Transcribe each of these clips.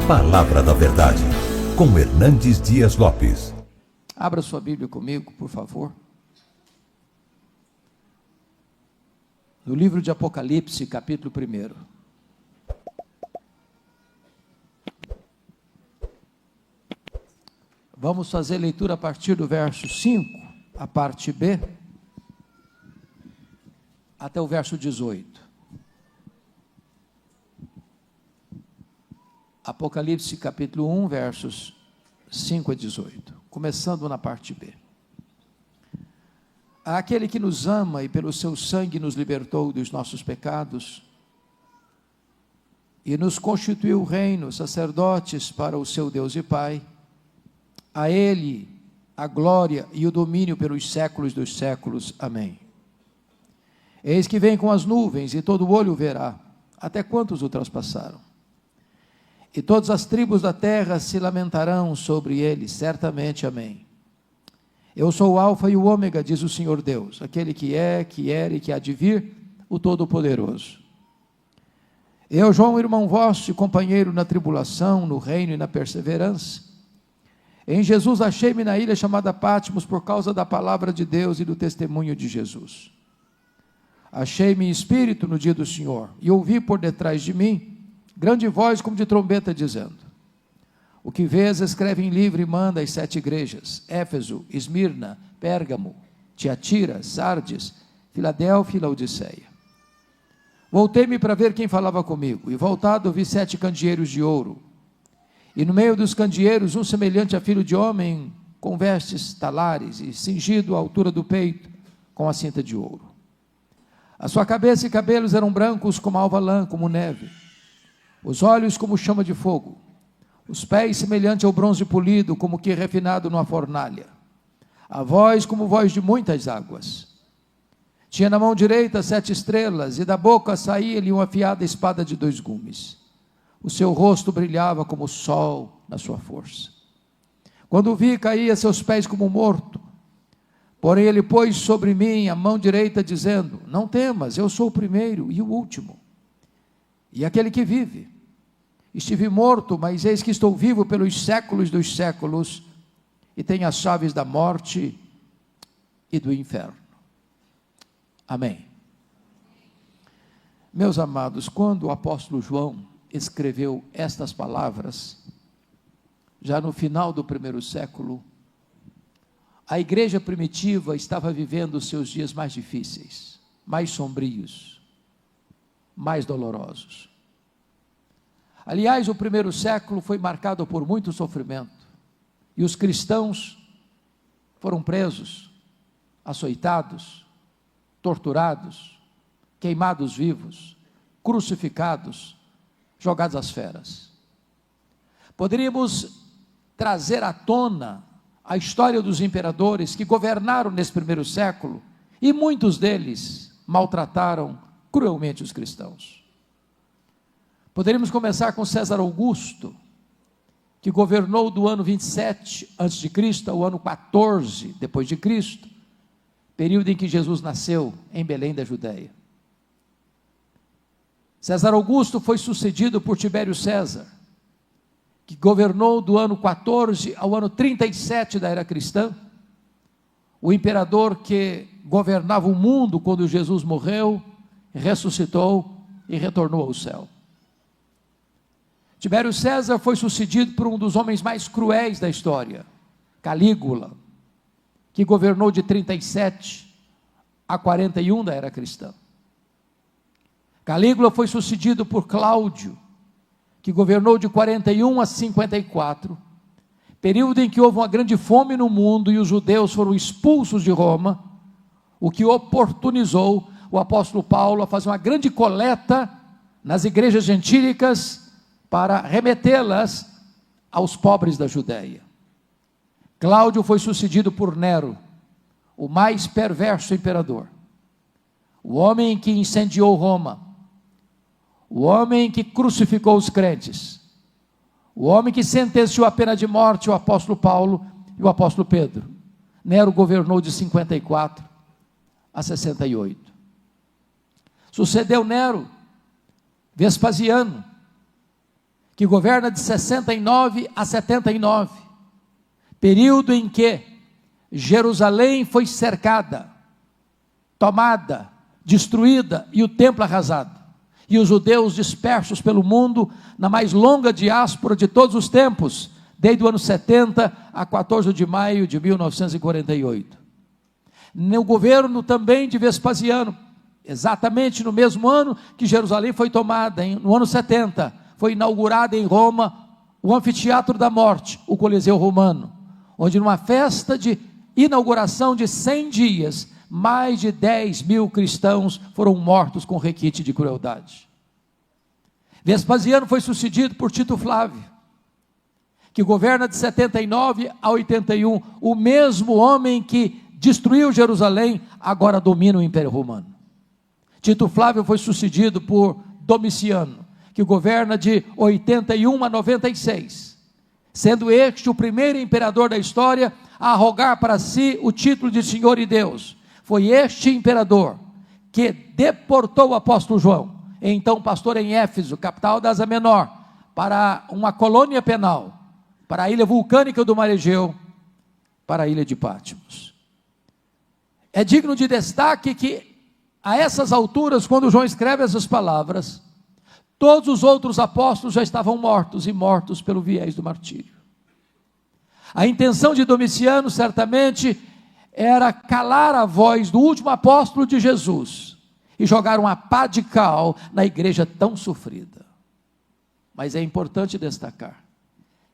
Palavra da Verdade, com Hernandes Dias Lopes. Abra sua Bíblia comigo, por favor. No livro de Apocalipse, capítulo 1. Vamos fazer leitura a partir do verso 5, a parte B, até o verso 18. Apocalipse capítulo 1, versos 5 a 18, começando na parte B. Aquele que nos ama e pelo seu sangue nos libertou dos nossos pecados e nos constituiu reino, sacerdotes para o seu Deus e Pai, a Ele a glória e o domínio pelos séculos dos séculos. Amém. Eis que vem com as nuvens e todo olho verá, até quantos o traspassaram. E todas as tribos da terra se lamentarão sobre ele, certamente. Amém. Eu sou o Alfa e o Ômega, diz o Senhor Deus, aquele que é, que era e que há de vir, o Todo-Poderoso. Eu, João, irmão vosso e companheiro na tribulação, no reino e na perseverança, em Jesus achei-me na ilha chamada Patmos por causa da palavra de Deus e do testemunho de Jesus. Achei-me em espírito no dia do Senhor e ouvi por detrás de mim grande voz como de trombeta dizendo: o que vês escreve em livro e manda às 7 igrejas, Éfeso, Esmirna, Pérgamo, Tiatira, Sardes, Filadélfia e Laodiceia. Voltei-me para ver quem falava comigo, e voltado vi 7 candeeiros de ouro, e no meio dos candeeiros um semelhante a filho de homem, com vestes talares, e cingido à altura do peito, com a cinta de ouro. A sua cabeça e cabelos eram brancos como alva lã, como neve, os olhos como chama de fogo, os pés semelhante ao bronze polido, como que refinado numa fornalha, a voz como voz de muitas águas. Tinha na mão direita 7 estrelas, e da boca saía-lhe uma afiada espada de 2 gumes. O seu rosto brilhava como o sol na sua força. Quando o vi, caía a seus pés como morto. Porém ele pôs sobre mim a mão direita, dizendo: não temas, eu sou o primeiro e o último, e aquele que vive. Estive morto, mas eis que estou vivo pelos séculos dos séculos, e tenho as chaves da morte e do inferno. Amém. Meus amados, quando o apóstolo João escreveu estas palavras, já no final do 1º século, a igreja primitiva estava vivendo os seus dias mais difíceis, mais sombrios, mais dolorosos. Aliás, o 1º século foi marcado por muito sofrimento, e os cristãos foram presos, açoitados, torturados, queimados vivos, crucificados, jogados às feras. Poderíamos trazer à tona a história dos imperadores que governaram nesse 1º século, e muitos deles maltrataram cruelmente os cristãos. Poderíamos começar com César Augusto, que governou do ano 27 a.C. ao ano 14 depois de Cristo, período em que Jesus nasceu em Belém da Judéia. César Augusto foi sucedido por Tibério César, que governou do ano 14 ao ano 37 da era cristã, o imperador que governava o mundo quando Jesus morreu, ressuscitou e retornou ao céu. Tibério César foi sucedido por um dos homens mais cruéis da história, Calígula, que governou de 37 a 41 da era cristã. Calígula foi sucedido por Cláudio, que governou de 41 a 54, período em que houve uma grande fome no mundo e os judeus foram expulsos de Roma, o que oportunizou o apóstolo Paulo a fazer uma grande coleta nas igrejas gentílicas para remetê-las aos pobres da Judéia. Cláudio foi sucedido por Nero, o mais perverso imperador, o homem que incendiou Roma, o homem que crucificou os crentes, o homem que sentenciou a pena de morte o apóstolo Paulo e o apóstolo Pedro. Nero governou de 54 a 68. Sucedeu Nero, Vespasiano, que que governa de 69 a 79, período em que Jerusalém foi cercada, tomada, destruída e o templo arrasado, e os judeus dispersos pelo mundo na mais longa diáspora de todos os tempos, desde o ano 70 a 14 de maio de 1948. No governo também de Vespasiano, exatamente no mesmo ano que Jerusalém foi tomada, no ano 70, foi inaugurado em Roma o Anfiteatro da Morte, o Coliseu Romano, onde numa festa de inauguração de 100 dias, mais de 10 mil cristãos foram mortos com requinte de crueldade. Vespasiano foi sucedido por Tito Flávio, que governa de 79 a 81, o mesmo homem que destruiu Jerusalém, agora domina o Império Romano. Tito Flávio foi sucedido por Domiciano, que governa de 81 a 96, sendo este o primeiro imperador da história a arrogar para si o título de Senhor e Deus. Foi este imperador que deportou o apóstolo João, então pastor em Éfeso, capital da Ásia Menor, para uma colônia penal, para a ilha vulcânica do Mar Egeu, para a ilha de Patmos. É digno de destaque que, a essas alturas, quando João escreve essas palavras, todos os outros apóstolos já estavam mortos, e mortos pelo viés do martírio. A intenção de Domiciano, certamente, era calar a voz do último apóstolo de Jesus, e jogar uma pá de cal na igreja tão sofrida. Mas é importante destacar,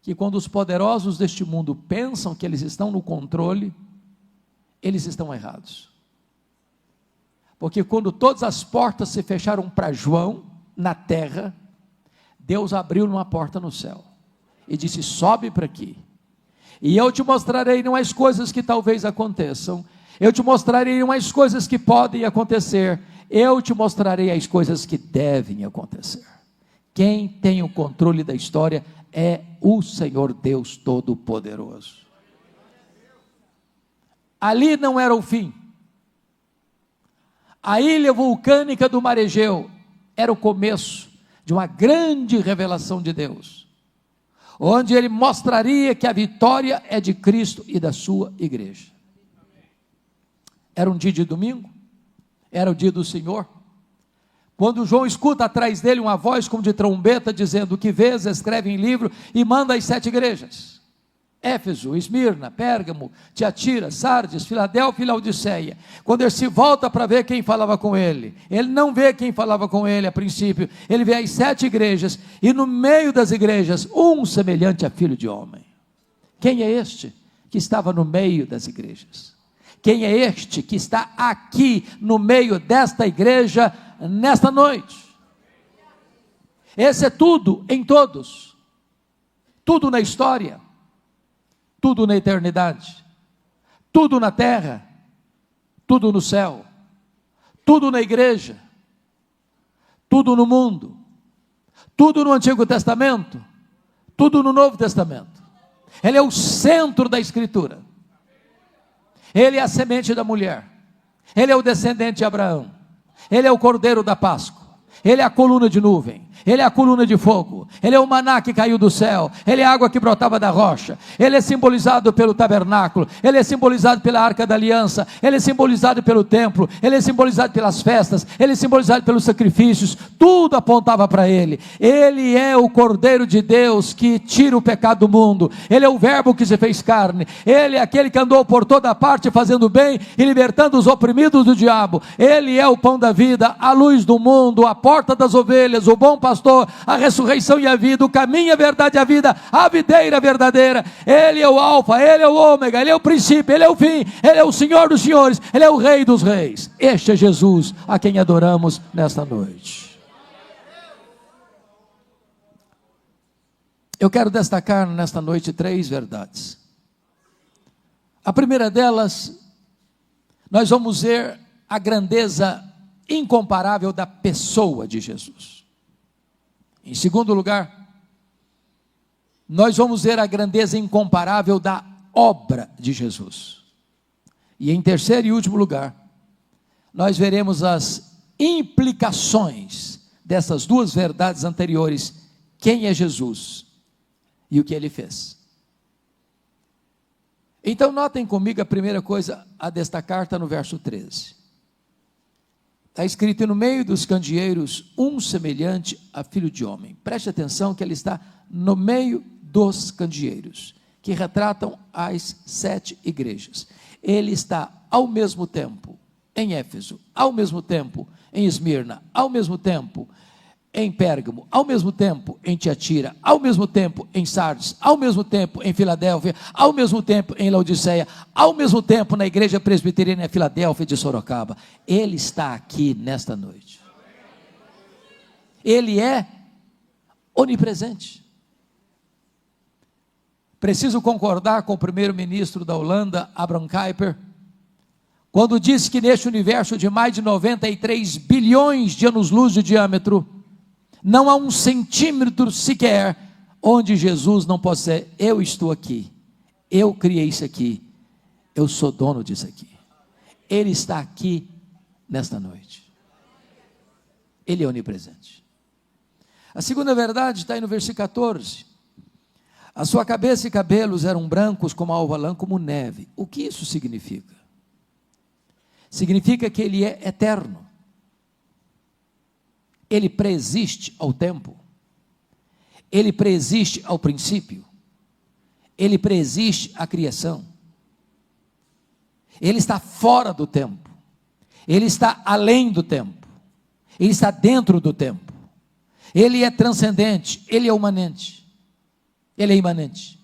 que quando os poderosos deste mundo pensam que eles estão no controle, eles estão errados. Porque quando todas as portas se fecharam para João, na terra, Deus abriu uma porta no céu, e disse: sobe para aqui, e eu te mostrarei não as coisas que talvez aconteçam, eu te mostrarei não as coisas que podem acontecer, eu te mostrarei as coisas que devem acontecer. Quem tem o controle da história é o Senhor Deus Todo-Poderoso. Ali não era o fim. A ilha vulcânica do Mar Egeu era o começo de uma grande revelação de Deus, onde ele mostraria que a vitória é de Cristo e da sua igreja. Era um dia de domingo, era o dia do Senhor, quando João escuta atrás dele uma voz como de trombeta, dizendo: o que vês, escreve em livro e manda às 7 igrejas, Éfeso, Esmirna, Pérgamo, Tiatira, Sardes, Filadélfia e Laodiceia. Quando ele se volta para ver quem falava com ele, ele não vê quem falava com ele a princípio, ele vê as 7 igrejas, e no meio das igrejas, um semelhante a filho de homem. Quem é este que estava no meio das igrejas? Quem é este que está aqui no meio desta igreja nesta noite? Esse é tudo em todos, tudo na história, tudo na eternidade, tudo na terra, tudo no céu, tudo na igreja, tudo no mundo, tudo no Antigo Testamento, tudo no Novo Testamento. Ele é o centro da Escritura. Ele é a semente da mulher, ele é o descendente de Abraão, ele é o cordeiro da Páscoa, ele é a coluna de nuvem, ele é a coluna de fogo, ele é o maná que caiu do céu, ele é a água que brotava da rocha, ele é simbolizado pelo tabernáculo, ele é simbolizado pela arca da aliança, ele é simbolizado pelo templo, ele é simbolizado pelas festas, ele é simbolizado pelos sacrifícios, tudo apontava para ele. Ele é o cordeiro de Deus que tira o pecado do mundo, ele é o verbo que se fez carne, ele é aquele que andou por toda parte fazendo bem e libertando os oprimidos do diabo, ele é o pão da vida, a luz do mundo, a porta das ovelhas, o bom pastor, a ressurreição e a vida, o caminho, a verdade e a vida, a videira verdadeira. Ele é o alfa, ele é o ômega, ele é o princípio, ele é o fim, ele é o Senhor dos senhores, ele é o Rei dos reis. Este é Jesus a quem adoramos nesta noite. Eu quero destacar nesta noite 3 verdades. A primeira delas, nós vamos ver a grandeza incomparável da pessoa de Jesus. Em segundo lugar, nós vamos ver a grandeza incomparável da obra de Jesus. E em terceiro e último lugar, nós veremos as implicações dessas 2 verdades anteriores quem é Jesus e o que ele fez. Então notem comigo a primeira coisa a destacar está no verso 13. Está escrito: no meio dos candeeiros, um semelhante a filho de homem. Preste atenção que ele está no meio dos candeeiros, que retratam as 7 igrejas. Ele está ao mesmo tempo em Éfeso, ao mesmo tempo em Esmirna, ao mesmo tempo em Pérgamo, ao mesmo tempo em Tiatira, ao mesmo tempo em Sardes, ao mesmo tempo em Filadélfia, ao mesmo tempo em Laodiceia, ao mesmo tempo na igreja presbiteriana Filadélfia de Sorocaba. Ele está aqui nesta noite. Ele é onipresente. Preciso concordar com o primeiro-ministro da Holanda, Abraham Kuyper, quando disse que neste universo de mais de 93 bilhões de anos-luz de diâmetro, não há um centímetro sequer onde Jesus não possa ser: eu estou aqui, eu criei isso aqui, eu sou dono disso aqui. Ele está aqui nesta noite. Ele é onipresente. A segunda verdade está aí no versículo 14. A sua cabeça e cabelos eram brancos como a alva lã, como neve. O que isso significa? Significa que ele é eterno. Ele preexiste ao tempo, ele preexiste ao princípio, ele preexiste à criação, ele está fora do tempo, ele está além do tempo, ele está dentro do tempo, ele é transcendente, ele é imanente, ele é imanente.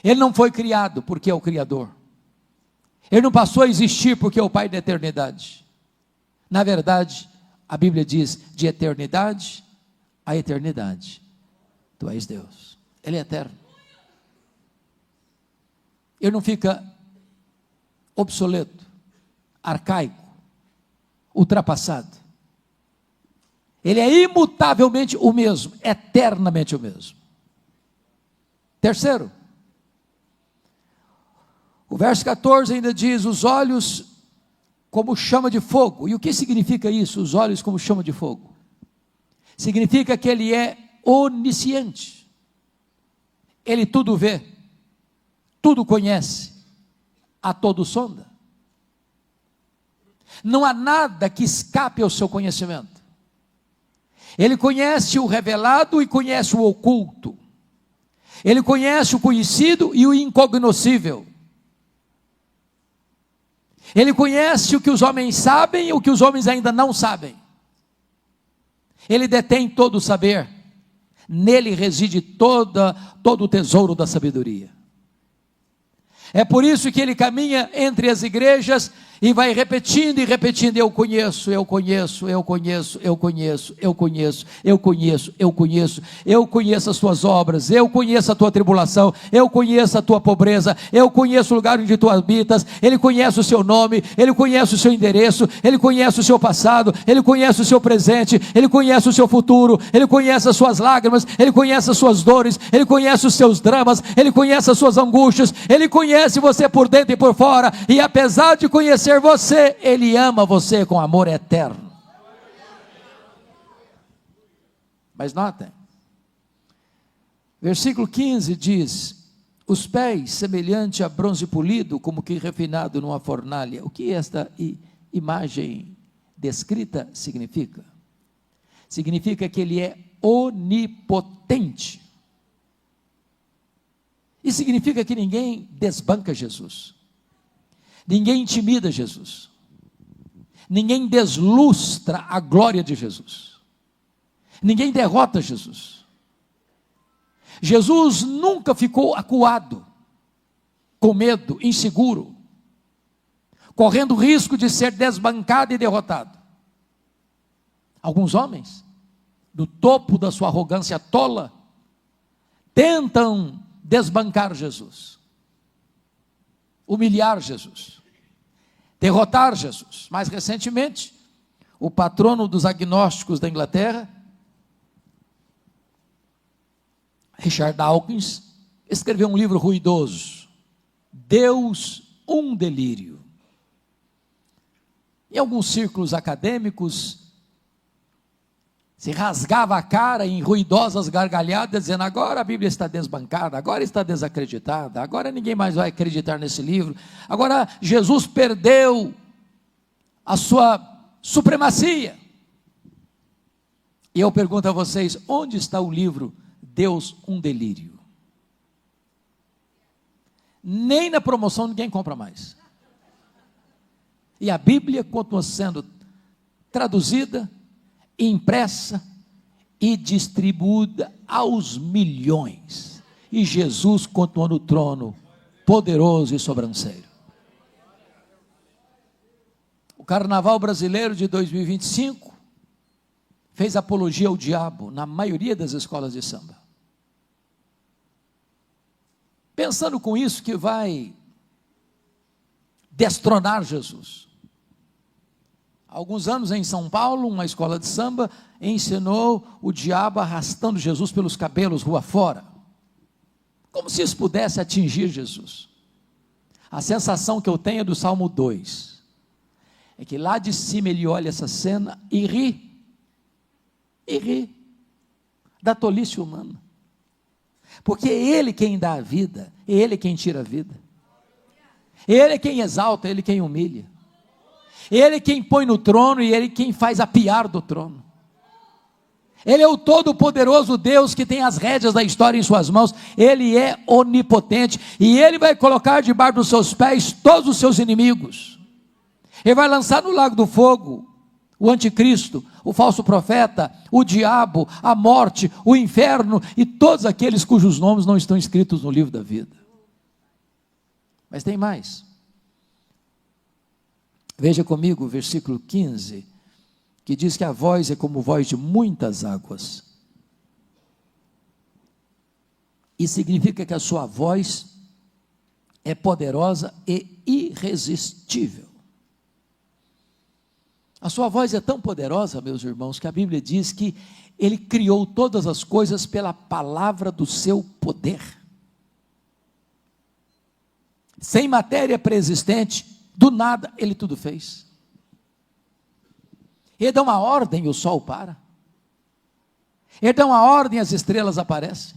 Ele não foi criado porque é o Criador, ele não passou a existir porque é o Pai da eternidade. Na verdade, a Bíblia diz: de eternidade a eternidade, tu és Deus. Ele é eterno. Ele não fica obsoleto, arcaico, ultrapassado. Ele é imutavelmente o mesmo, eternamente o mesmo. Terceiro, o verso 14 ainda diz: os olhos como chama de fogo. E o que significa isso, os olhos como chama de fogo? Significa que ele é onisciente, ele tudo vê, tudo conhece, a todo sonda. Não há nada que escape ao seu conhecimento. Ele conhece o revelado e conhece o oculto, ele conhece o conhecido e o incognoscível. Ele conhece o que os homens sabem e o que os homens ainda não sabem. Ele detém todo o saber. Nele reside todo o tesouro da sabedoria. É por isso que ele caminha entre as igrejas e vai repetindo e repetindo: eu conheço, eu conheço, eu conheço, eu conheço, eu conheço, eu conheço, eu conheço, eu conheço as tuas obras, eu conheço a tua tribulação, eu conheço a tua pobreza, eu conheço o lugar onde tu habitas. Ele conhece o seu nome, ele conhece o seu endereço, ele conhece o seu passado, ele conhece o seu presente, ele conhece o seu futuro, ele conhece as suas lágrimas, ele conhece as suas dores, ele conhece os seus dramas, ele conhece as suas angústias, ele conhece você por dentro e por fora, e apesar de conhecer você, ele ama você com amor eterno. Mas notem, versículo 15 diz: os pés semelhante a bronze polido, como que refinado numa fornalha. O que esta imagem descrita significa? Significa que ele é onipotente. E significa que ninguém desbanca Jesus, ninguém intimida Jesus, ninguém deslustra a glória de Jesus, ninguém derrota Jesus. Jesus nunca ficou acuado, com medo, inseguro, correndo risco de ser desbancado e derrotado. Alguns homens, do topo da sua arrogância tola, tentam desbancar Jesus, humilhar Jesus, derrotar Jesus. Mais recentemente, o patrono dos agnósticos da Inglaterra, Richard Dawkins, escreveu um livro ruidoso, Deus, um delírio. Em alguns círculos acadêmicos, se rasgava a cara em ruidosas gargalhadas, dizendo: agora a Bíblia está desbancada, agora está desacreditada, agora ninguém mais vai acreditar nesse livro, agora Jesus perdeu a sua supremacia. E eu pergunto a vocês: onde está o livro Deus, um delírio? Nem na promoção ninguém compra mais. E a Bíblia continua sendo traduzida, impressa e distribuída aos milhões. E Jesus continua no trono, poderoso e sobranceiro. O Carnaval Brasileiro de 2025 fez apologia ao diabo na maioria das escolas de samba. Pensando com isso que vai destronar Jesus. Há alguns anos em São Paulo, uma escola de samba ensinou o diabo arrastando Jesus pelos cabelos rua fora, como se isso pudesse atingir Jesus. A sensação que eu tenho é do Salmo 2, é que lá de cima ele olha essa cena e ri da tolice humana, porque é Ele quem dá a vida, é Ele quem tira a vida, Ele é quem exalta, Ele quem humilha, Ele quem põe no trono e Ele quem faz apiar do trono. Ele é o todo-poderoso Deus que tem as rédeas da história em suas mãos. Ele é onipotente e Ele vai colocar debaixo dos seus pés todos os seus inimigos. Ele vai lançar no lago do fogo o anticristo, o falso profeta, o diabo, a morte, o inferno e todos aqueles cujos nomes não estão escritos no livro da vida. Mas tem mais. Veja comigo o versículo 15, que diz que a voz é como voz de muitas águas. E significa que a sua voz é poderosa e irresistível. A sua voz é tão poderosa, meus irmãos, que a Bíblia diz que Ele criou todas as coisas pela palavra do seu poder. Sem matéria preexistente, do nada, Ele tudo fez. Ele dá uma ordem e o sol para. Ele dá uma ordem e as estrelas aparecem.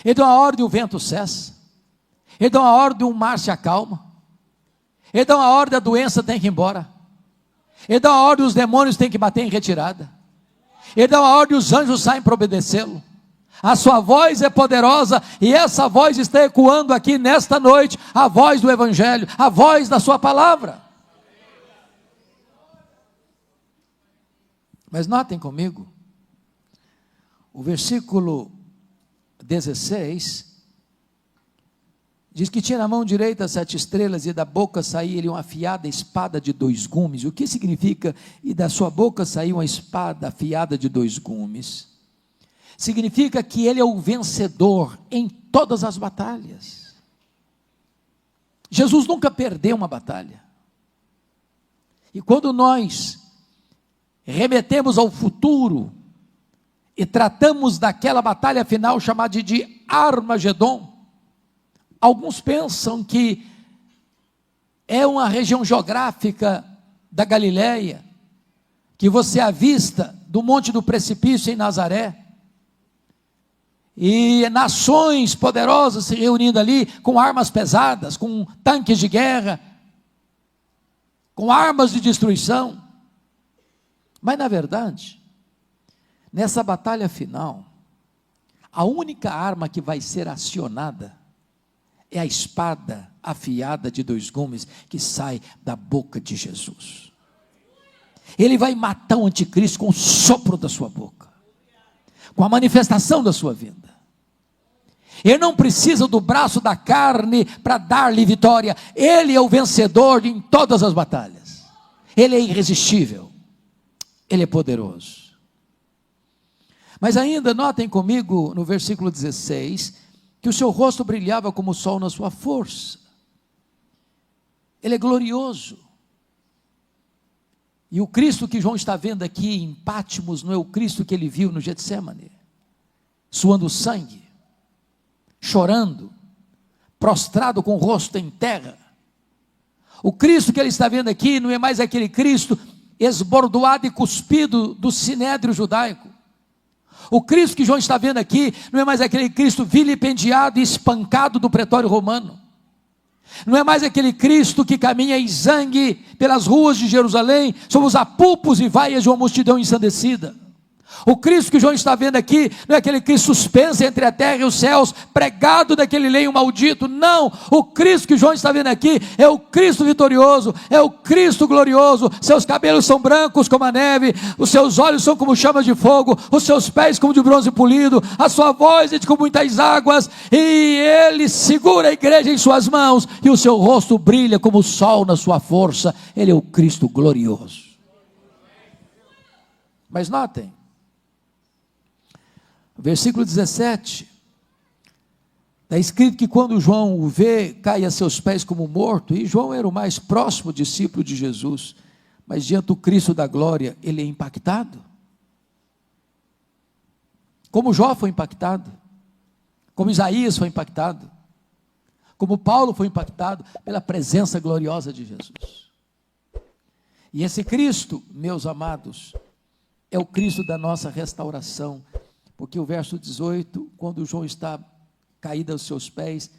Ele dá uma ordem e o vento cessa. Ele dá uma ordem e o mar se acalma. Ele dá uma ordem e a doença tem que ir embora. Ele dá uma ordem e os demônios têm que bater em retirada. Ele dá uma ordem e os anjos saem para obedecê-lo. A sua voz é poderosa e essa voz está ecoando aqui nesta noite, a voz do Evangelho, a voz da sua palavra. Mas notem comigo, o versículo 16, diz que tinha na mão direita 7 estrelas e da boca saía-lhe uma afiada espada de 2 gumes. O que significa, e da sua boca saía uma espada afiada de 2 gumes? Significa que ele é o vencedor em todas as batalhas. Jesus nunca perdeu uma batalha. E quando nós remetemos ao futuro e tratamos daquela batalha final chamada de Armagedon, alguns pensam que é uma região geográfica da Galileia, que você avista do Monte do Precipício em Nazaré, e nações poderosas se reunindo ali, com armas pesadas, com tanques de guerra, com armas de destruição. Mas na verdade, nessa batalha final, a única arma que vai ser acionada é a espada afiada de 2 gumes que sai da boca de Jesus. Ele vai matar o anticristo com o sopro da sua boca, com a manifestação da sua vinda. Ele não precisa do braço da carne para dar-lhe vitória. Ele é o vencedor em todas as batalhas. Ele é irresistível. Ele é poderoso. Mas ainda notem comigo no versículo 16, que o seu rosto brilhava como o sol na sua força. Ele é glorioso. E o Cristo que João está vendo aqui em Patmos não é o Cristo que ele viu no Getsêmani, suando sangue, chorando, prostrado com o rosto em terra. O Cristo que ele está vendo aqui não é mais aquele Cristo esbordoado e cuspido do sinédrio judaico. O Cristo que João está vendo aqui não é mais aquele Cristo vilipendiado e espancado do pretório romano. Não é mais aquele Cristo que caminha em zangue pelas ruas de Jerusalém, sobre os apulpos e vaias de uma multidão ensandecida. O Cristo que João está vendo aqui não é aquele Cristo suspenso entre a terra e os céus, pregado naquele leito maldito. Não, o Cristo que João está vendo aqui é o Cristo vitorioso, é o Cristo glorioso. Seus cabelos são brancos como a neve, os seus olhos são como chamas de fogo, os seus pés como de bronze polido, a sua voz é de como muitas águas, e ele segura a igreja em suas mãos, e o seu rosto brilha como o sol na sua força. Ele é o Cristo glorioso. Mas notem, versículo 17, está escrito que quando João o vê, cai a seus pés como morto, e João era o mais próximo discípulo de Jesus, mas diante do Cristo da glória, ele é impactado, como Jó foi impactado, como Isaías foi impactado, como Paulo foi impactado pela presença gloriosa de Jesus. E esse Cristo, meus amados, é o Cristo da nossa restauração, porque o verso 18, quando João está caído aos seus pés,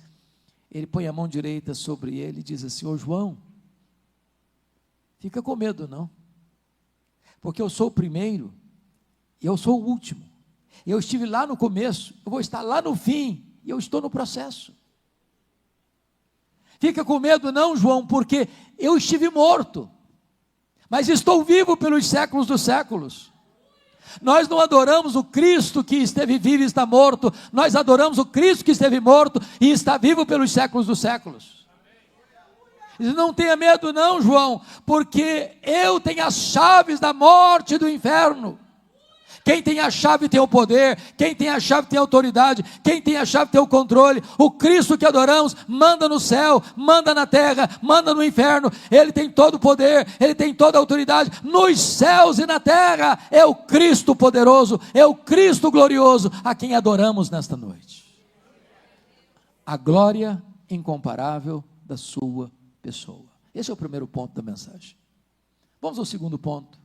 ele põe a mão direita sobre ele e diz assim: ô João, fica com medo não, porque eu sou o primeiro e eu sou o último, eu estive lá no começo, eu vou estar lá no fim, e eu estou no processo. Fica com medo não, João, porque eu estive morto, mas estou vivo pelos séculos dos séculos. Nós não adoramos o Cristo que esteve vivo e está morto, nós adoramos o Cristo que esteve morto e está vivo pelos séculos dos séculos. Não tenha medo não, João, porque eu tenho as chaves da morte e do inferno. Quem tem a chave tem o poder, quem tem a chave tem a autoridade, quem tem a chave tem o controle. O Cristo que adoramos manda no céu, manda na terra, manda no inferno. Ele tem todo o poder, ele tem toda a autoridade nos céus e na terra. É o Cristo poderoso, é o Cristo glorioso a quem adoramos nesta noite. A glória incomparável da sua pessoa. Esse é o primeiro ponto da mensagem. Vamos ao segundo ponto.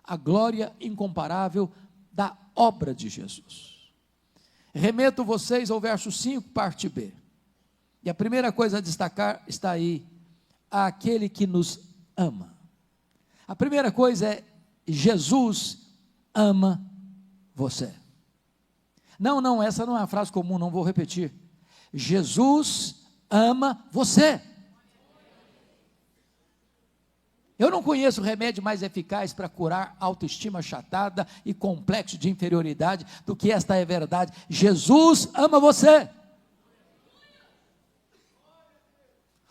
A glória incomparável da obra de Jesus. Remeto vocês ao verso 5, parte B. E a primeira coisa a destacar está aí: aquele que nos ama. A primeira coisa é: Jesus ama você. Não, essa não é uma frase comum, não vou repetir. Jesus ama você. Eu não conheço remédio mais eficaz para curar autoestima achatada e complexo de inferioridade do que esta é verdade. Jesus ama você.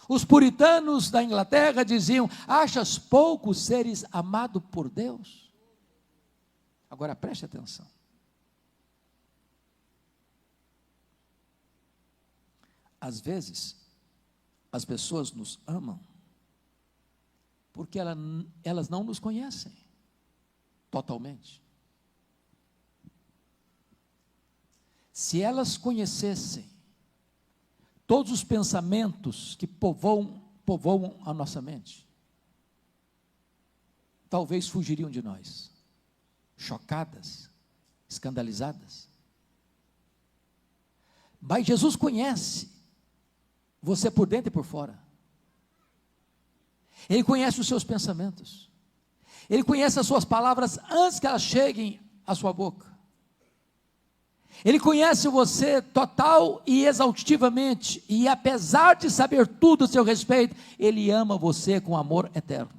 Os puritanos da Inglaterra diziam: achas pouco seres amado por Deus? Agora preste atenção. Às vezes, as pessoas nos amam porque elas não nos conhecem totalmente. Se elas conhecessem todos os pensamentos que povoam a nossa mente, talvez fugiriam de nós, chocadas, escandalizadas. Mas Jesus conhece você por dentro e por fora. Ele conhece os seus pensamentos, Ele conhece as suas palavras antes que elas cheguem à sua boca. Ele conhece você total e exaustivamente, e apesar de saber tudo a seu respeito, Ele ama você com amor eterno.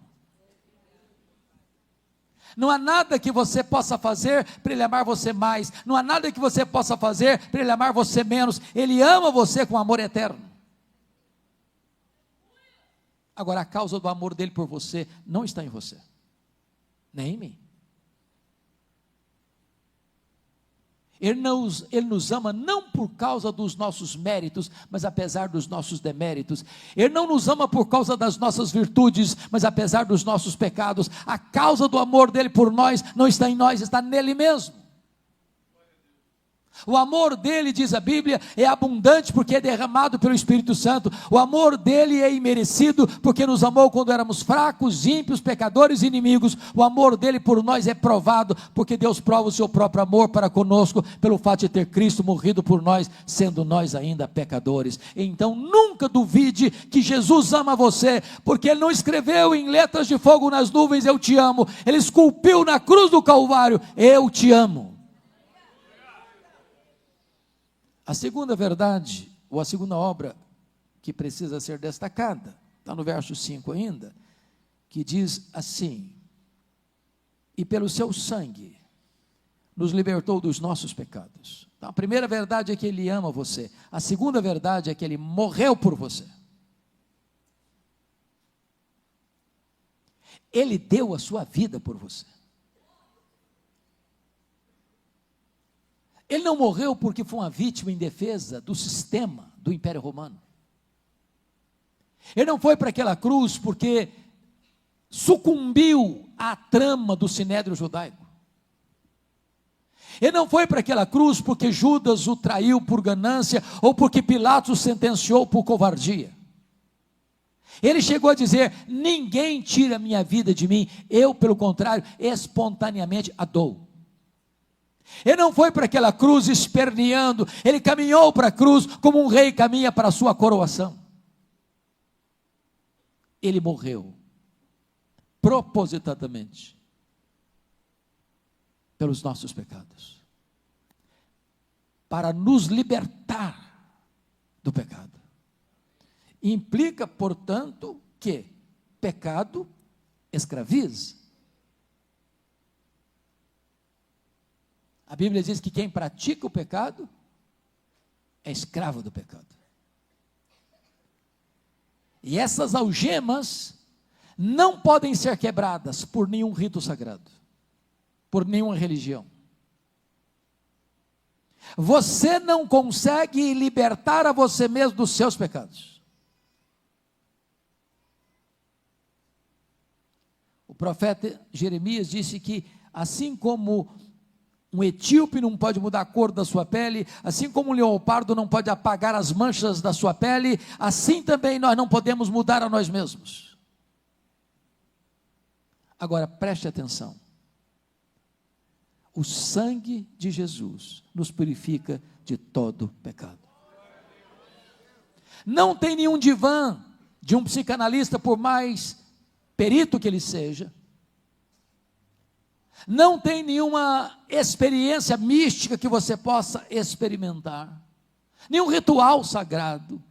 Não há nada que você possa fazer para Ele amar você mais, não há nada que você possa fazer para Ele amar você menos. Ele ama você com amor eterno. Agora, a causa do amor dele por você não está em você, nem em mim. Ele nos ama não por causa dos nossos méritos, mas apesar dos nossos deméritos. Ele não nos ama por causa das nossas virtudes, mas apesar dos nossos pecados. A causa do amor dele por nós não está em nós, está nele mesmo. O amor dele, diz a Bíblia, é abundante porque é derramado pelo Espírito Santo. O amor dele é imerecido porque nos amou quando éramos fracos, ímpios, pecadores e inimigos. O amor dele por nós é provado porque Deus prova o seu próprio amor para conosco pelo fato de ter Cristo morrido por nós, sendo nós ainda pecadores. Então nunca duvide que Jesus ama você, porque ele não escreveu em letras de fogo nas nuvens, eu te amo. Ele esculpiu na cruz do Calvário, eu te amo. A segunda verdade, ou a segunda obra que precisa ser destacada, está no verso 5 ainda, que diz assim: e pelo seu sangue nos libertou dos nossos pecados. Então, a primeira verdade é que ele ama você. A segunda verdade é que ele morreu por você. Ele deu a sua vida por você. Ele não morreu porque foi uma vítima indefesa do sistema do Império Romano. Ele não foi para aquela cruz porque sucumbiu à trama do sinédrio judaico. Ele não foi para aquela cruz porque Judas o traiu por ganância ou porque Pilatos o sentenciou por covardia. Ele chegou a dizer: ninguém tira minha vida de mim, eu, pelo contrário, espontaneamente a dou. Ele não foi para aquela cruz esperneando, ele caminhou para a cruz como um rei caminha para a sua coroação. Ele morreu propositadamente pelos nossos pecados, para nos libertar do pecado. Implica, portanto, que pecado escraviza. A Bíblia diz que quem pratica o pecado é escravo do pecado. E essas algemas não podem ser quebradas por nenhum rito sagrado, por nenhuma religião. Você não consegue libertar a você mesmo dos seus pecados. O profeta Jeremias disse que assim como um etíope não pode mudar a cor da sua pele, assim como um leopardo não pode apagar as manchas da sua pele, assim também nós não podemos mudar a nós mesmos. Agora preste atenção. O sangue de Jesus nos purifica de todo pecado. Não tem nenhum divã de um psicanalista, por mais perito que ele seja, não tem nenhuma experiência mística que você possa experimentar, nenhum ritual sagrado,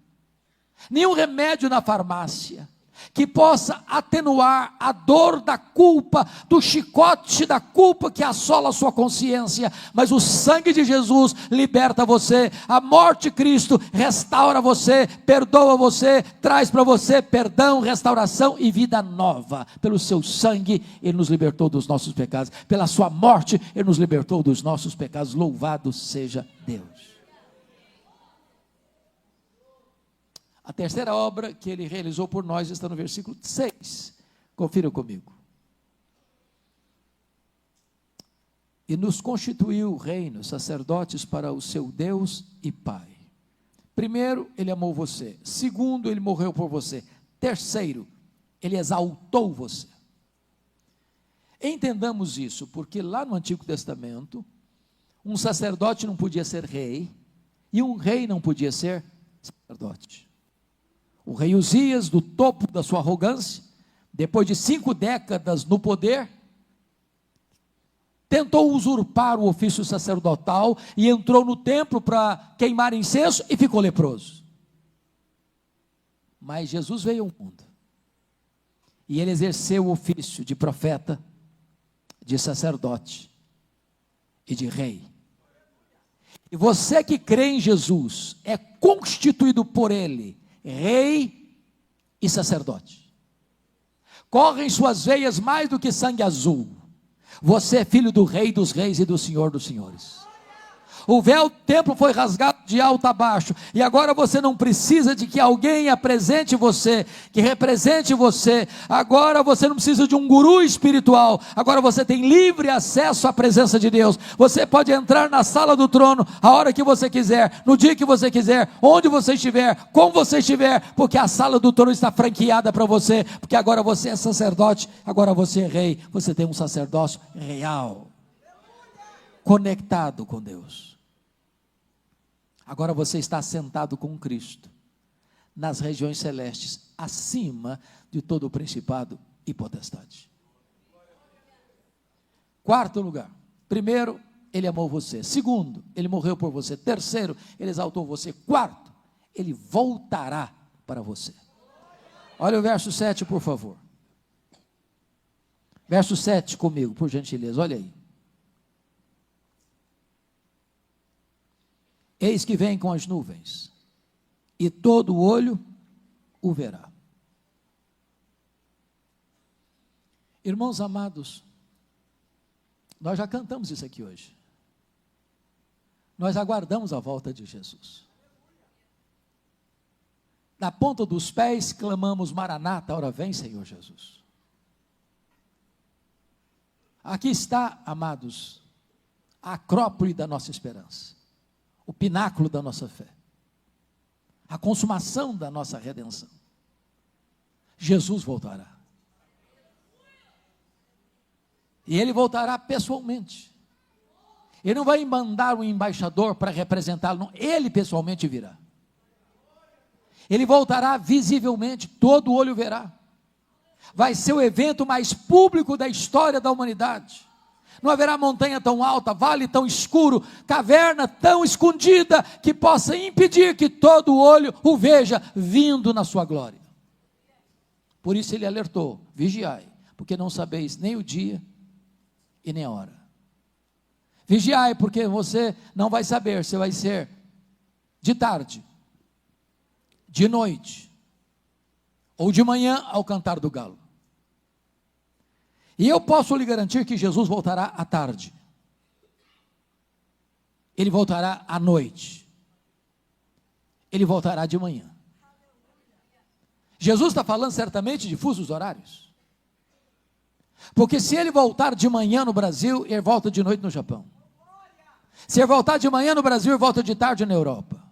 nenhum remédio na farmácia, que possa atenuar a dor da culpa, do chicote da culpa que assola a sua consciência. Mas o sangue de Jesus liberta você, a morte de Cristo restaura você, perdoa você, traz para você perdão, restauração e vida nova. Pelo seu sangue Ele nos libertou dos nossos pecados, pela sua morte Ele nos libertou dos nossos pecados. Louvado seja Deus. A terceira obra que ele realizou por nós está no versículo 6. Confira comigo. E nos constituiu reino, sacerdotes para o seu Deus e Pai. Primeiro, ele amou você. Segundo, ele morreu por você. Terceiro, ele exaltou você. Entendamos isso, porque lá no Antigo Testamento, um sacerdote não podia ser rei, e um rei não podia ser sacerdote. O rei Uzias, do topo da sua arrogância, depois de 5 décadas no poder, tentou usurpar o ofício sacerdotal e entrou no templo para queimar incenso e ficou leproso. Mas Jesus veio ao mundo e ele exerceu o ofício de profeta, de sacerdote e de rei. E você que crê em Jesus é constituído por ele rei e sacerdote. Corre em suas veias mais do que sangue azul. Você é filho do Rei dos Reis e do Senhor dos Senhores. O véu do templo foi rasgado de alto a baixo, e agora você não precisa de que alguém apresente você, que represente você. Agora você não precisa de um guru espiritual, agora você tem livre acesso à presença de Deus. Você pode entrar na sala do trono a hora que você quiser, no dia que você quiser, onde você estiver, como você estiver, porque a sala do trono está franqueada para você, porque agora você é sacerdote, agora você é rei, você tem um sacerdócio real, conectado com Deus. Agora você está sentado com Cristo, nas regiões celestes, acima de todo o principado e potestade. Quarto lugar, primeiro, Ele amou você. Segundo, Ele morreu por você. Terceiro, Ele exaltou você. Quarto, Ele voltará para você. Olha o verso 7, por favor. Verso 7 comigo, por gentileza, olha aí. Eis que vem com as nuvens, e todo o olho o verá. Irmãos amados, nós já cantamos isso aqui hoje. Nós aguardamos a volta de Jesus. Na ponta dos pés clamamos: Maranata, ora vem, Senhor Jesus. Aqui está, amados, a acrópole da nossa esperança, o pináculo da nossa fé, a consumação da nossa redenção. Jesus voltará. E Ele voltará pessoalmente. Ele não vai mandar um embaixador para representá-lo, não. Ele pessoalmente virá. Ele voltará visivelmente, todo olho verá. Vai ser o evento mais público da história da humanidade. Não haverá montanha tão alta, vale tão escuro, caverna tão escondida, que possa impedir que todo olho o veja vindo na sua glória. Por isso Ele alertou: vigiai, porque não sabeis nem o dia e nem a hora. Vigiai, porque você não vai saber se vai ser de tarde, de noite, ou de manhã ao cantar do galo. E eu posso lhe garantir que Jesus voltará à tarde. Ele voltará à noite. Ele voltará de manhã. Jesus está falando certamente de fusos horários. Porque se Ele voltar de manhã no Brasil, Ele volta de noite no Japão. Se Ele voltar de manhã no Brasil, Ele volta de tarde na Europa.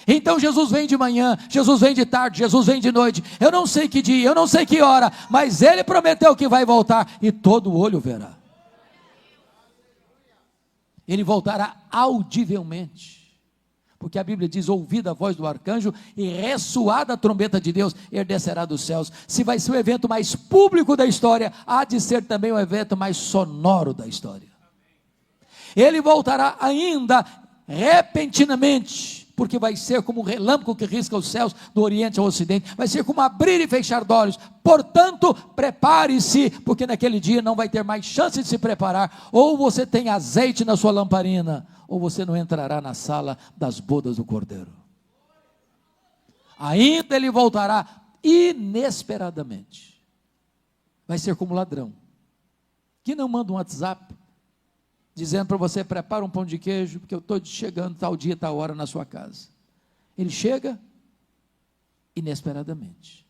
Então Jesus vem de manhã, Jesus vem de tarde, Jesus vem de noite. Eu não sei que dia, eu não sei que hora, mas Ele prometeu que vai voltar, e todo olho verá. Ele voltará audivelmente, porque a Bíblia diz: ouvida a voz do arcanjo e ressoada a trombeta de Deus, Ele descerá dos céus. Se vai ser o evento mais público da história, há de ser também o evento mais sonoro da história. Ele voltará ainda repentinamente, porque vai ser como um relâmpago que risca os céus do oriente ao ocidente, vai ser como abrir e fechar de olhos. Portanto, prepare-se, porque naquele dia não vai ter mais chance de se preparar. Ou você tem azeite na sua lamparina, ou você não entrará na sala das bodas do Cordeiro. Ainda Ele voltará inesperadamente. Vai ser como ladrão, que não manda um WhatsApp dizendo para você: prepara um pão de queijo, porque eu estou chegando tal dia, tal hora na sua casa. Ele chega inesperadamente.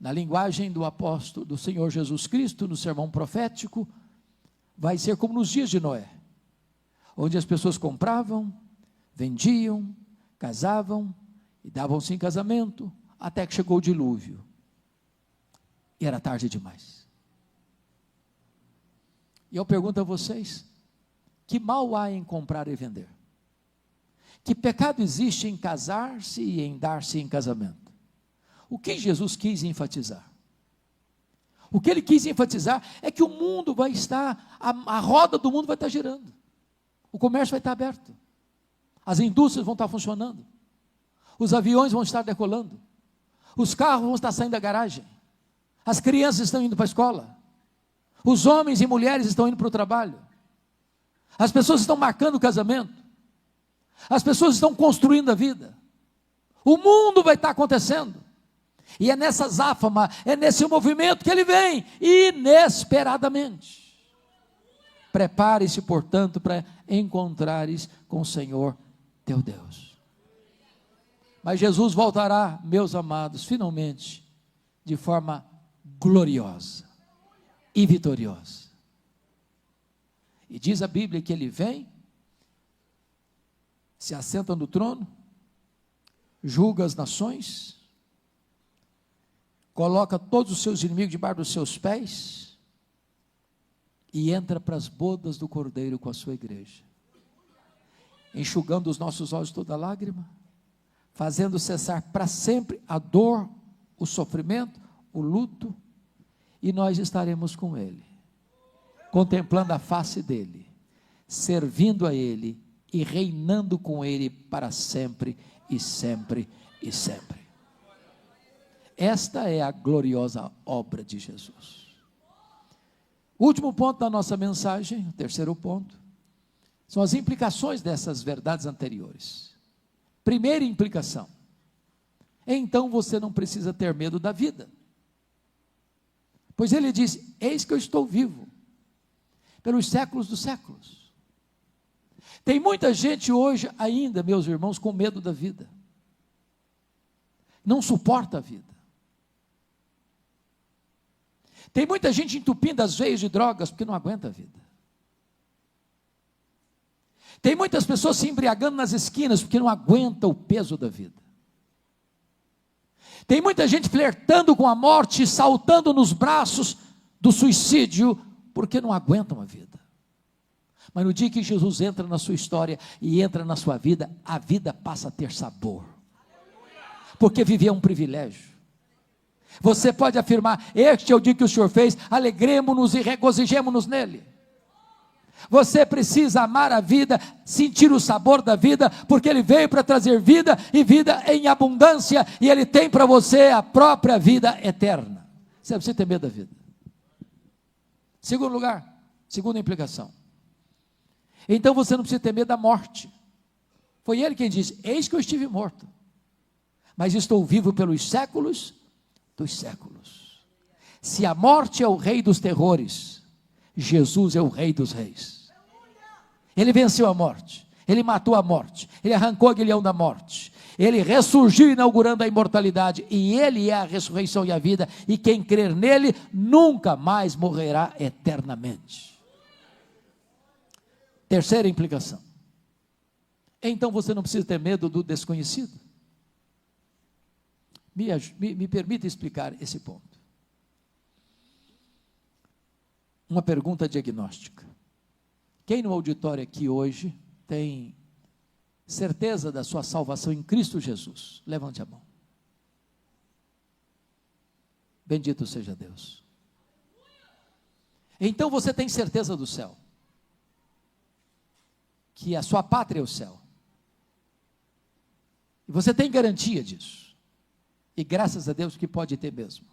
Na linguagem do apóstolo, do Senhor Jesus Cristo, no sermão profético, vai ser como nos dias de Noé, onde as pessoas compravam, vendiam, casavam e davam-se em casamento, até que chegou o dilúvio, e era tarde demais. E eu pergunto a vocês: que mal há em comprar e vender? Que pecado existe em casar-se e em dar-se em casamento? O que Jesus quis enfatizar? O que Ele quis enfatizar é que o mundo vai estar, a roda do mundo vai estar girando, o comércio vai estar aberto, as indústrias vão estar funcionando, os aviões vão estar decolando, os carros vão estar saindo da garagem, as crianças estão indo para a escola, os homens e mulheres estão indo para o trabalho, as pessoas estão marcando o casamento, as pessoas estão construindo a vida, o mundo vai estar acontecendo, e é nessa záfama, é nesse movimento que Ele vem, inesperadamente. Prepare-se, portanto, para encontrares com o Senhor teu Deus. Mas Jesus voltará, meus amados, finalmente, de forma gloriosa e vitoriosa. E diz a Bíblia que ele vem, se assenta no trono, julga as nações, coloca todos os seus inimigos debaixo dos seus pés e entra para as bodas do Cordeiro com a sua igreja, enxugando os nossos olhos toda lágrima, fazendo cessar para sempre a dor, o sofrimento, o luto, e nós estaremos com ele, contemplando a face dele, servindo a ele e reinando com ele para sempre e sempre e sempre. Esta é a gloriosa obra de Jesus. O último ponto da nossa mensagem, o terceiro ponto, são as implicações dessas verdades anteriores. Primeira implicação: então você não precisa ter medo da vida, pois ele diz: eis que eu estou vivo pelos séculos dos séculos. Tem muita gente hoje ainda, meus irmãos, com medo da vida, não suporta a vida. Tem muita gente entupindo as veias de drogas porque não aguenta a vida. Tem muitas pessoas se embriagando nas esquinas porque não aguenta o peso da vida. Tem muita gente flertando com a morte, saltando nos braços do suicídio porque não aguentam a vida. Mas no dia que Jesus entra na sua história e entra na sua vida, a vida passa a ter sabor, porque viver é um privilégio. Você pode afirmar: este é o dia que o Senhor fez, alegremos-nos e regozijemos-nos nele. Você precisa amar a vida, sentir o sabor da vida, porque ele veio para trazer vida, e vida em abundância, e ele tem para você a própria vida eterna. Você precisa ter medo da vida. Segundo lugar, segunda implicação: então você não precisa ter medo da morte. Foi ele quem disse: eis que eu estive morto, mas estou vivo pelos séculos dos séculos. Se a morte é o rei dos terrores, Jesus é o rei dos reis. Ele venceu a morte, ele matou a morte, ele arrancou o aguilhão da morte, ele ressurgiu inaugurando a imortalidade, e ele é a ressurreição e a vida, e quem crer nele nunca mais morrerá eternamente. Terceira implicação: então você não precisa ter medo do desconhecido. Me permita explicar esse ponto. Uma pergunta diagnóstica: quem no auditório aqui hoje tem certeza da sua salvação em Cristo Jesus? Levante a mão. Bendito seja Deus. Então você tem certeza do céu, que a sua pátria é o céu, e você tem garantia disso, e graças a Deus que pode ter mesmo.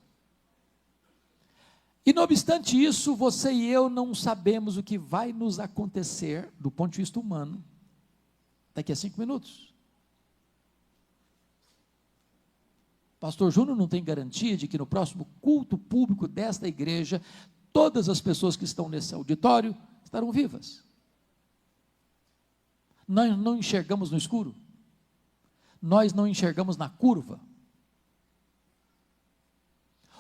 E não obstante isso, você e eu não sabemos o que vai nos acontecer, do ponto de vista humano, daqui a 5 minutos. Pastor Júnior não tem garantia de que no próximo culto público desta igreja, todas as pessoas que estão nesse auditório estarão vivas. Nós não enxergamos no escuro, nós não enxergamos na curva.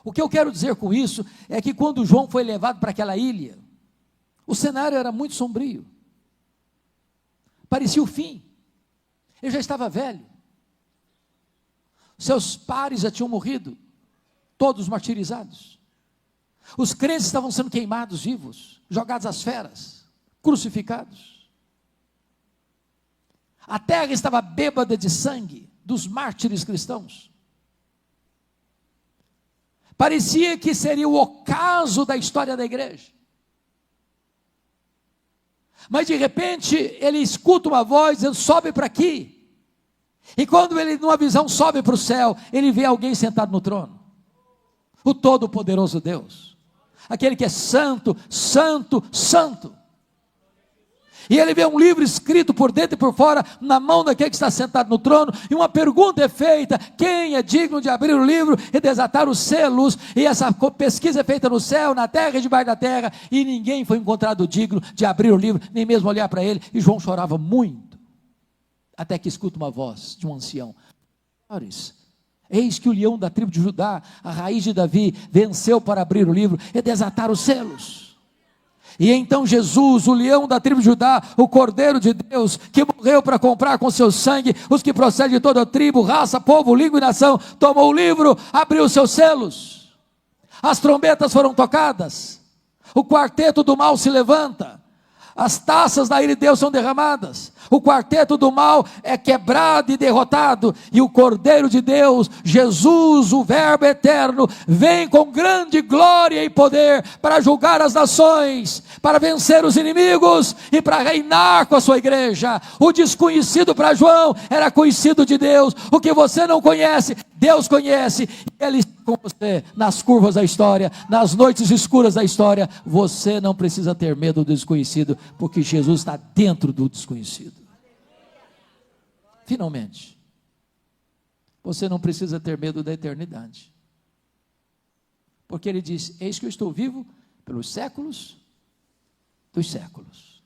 O que eu quero dizer com isso é que quando João foi levado para aquela ilha, o cenário era muito sombrio, parecia o fim. Ele já estava velho, seus pares já tinham morrido, todos martirizados, os crentes estavam sendo queimados vivos, jogados às feras, crucificados, a terra estava bêbada de sangue dos mártires cristãos. Parecia que seria o ocaso da história da igreja. Mas de repente, ele escuta uma voz dizendo: sobe para aqui. E quando ele, numa visão, sobe para o céu, ele vê alguém sentado no trono. O Todo-Poderoso Deus. Aquele que é santo, santo, santo. e ele vê um livro escrito por dentro e por fora, na mão daquele que está sentado no trono, e uma pergunta é feita: quem é digno de abrir o livro e desatar os selos? E essa pesquisa é feita no céu, na terra e debaixo da terra, e ninguém foi encontrado digno de abrir o livro, nem mesmo olhar para ele, e João chorava muito, até que escuta uma voz de um ancião: eis que o leão da tribo de Judá, a raiz de Davi, venceu para abrir o livro e desatar os selos. E então Jesus, o leão da tribo de Judá, o Cordeiro de Deus, que morreu para comprar com seu sangue os que procedem de toda tribo, raça, povo, língua e nação, tomou o livro, abriu os seus selos, as trombetas foram tocadas, o quarteto do mal se levanta, as taças da ira de Deus são derramadas, o quarteto do mal é quebrado e derrotado, e o Cordeiro de Deus, Jesus, o Verbo eterno, vem com grande glória e poder para julgar as nações, para vencer os inimigos e para reinar com a sua igreja. O desconhecido para João era conhecido de Deus. O que você não conhece, Deus conhece, e Ele está com você nas curvas da história, nas noites escuras da história. Você não precisa ter medo do desconhecido, porque Jesus está dentro do desconhecido. Finalmente, você não precisa ter medo da eternidade, porque Ele diz: eis que eu estou vivo pelos séculos dos séculos.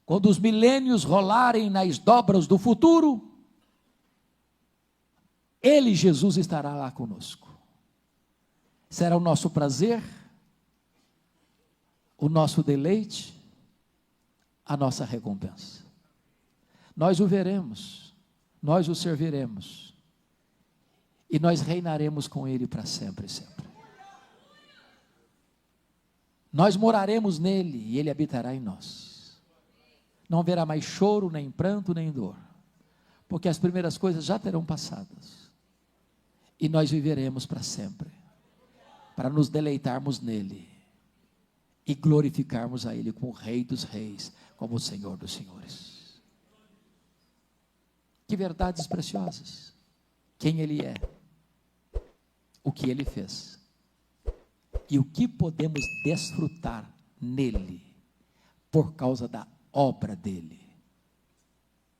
Quando os milênios rolarem nas dobras do futuro, Ele, Jesus, estará lá conosco. Será o nosso prazer, o nosso deleite, a nossa recompensa. Nós o veremos, nós o serviremos, e nós reinaremos com Ele para sempre e sempre. Nós moraremos nele e Ele habitará em nós. Não haverá mais choro, nem pranto, nem dor, porque as primeiras coisas já terão passadas, e nós viveremos para sempre, para nos deleitarmos nele e glorificarmos a Ele como o Rei dos Reis, como o Senhor dos Senhores. Que verdades preciosas! Quem Ele é, o que Ele fez, e o que podemos desfrutar nele, por causa da obra dele,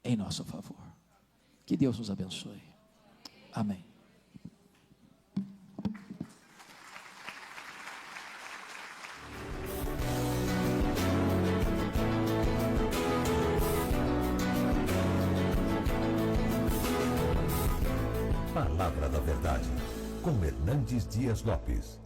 em nosso favor. Que Deus nos abençoe. Amém. Palavra da Verdade, com Hernandes Dias Lopes.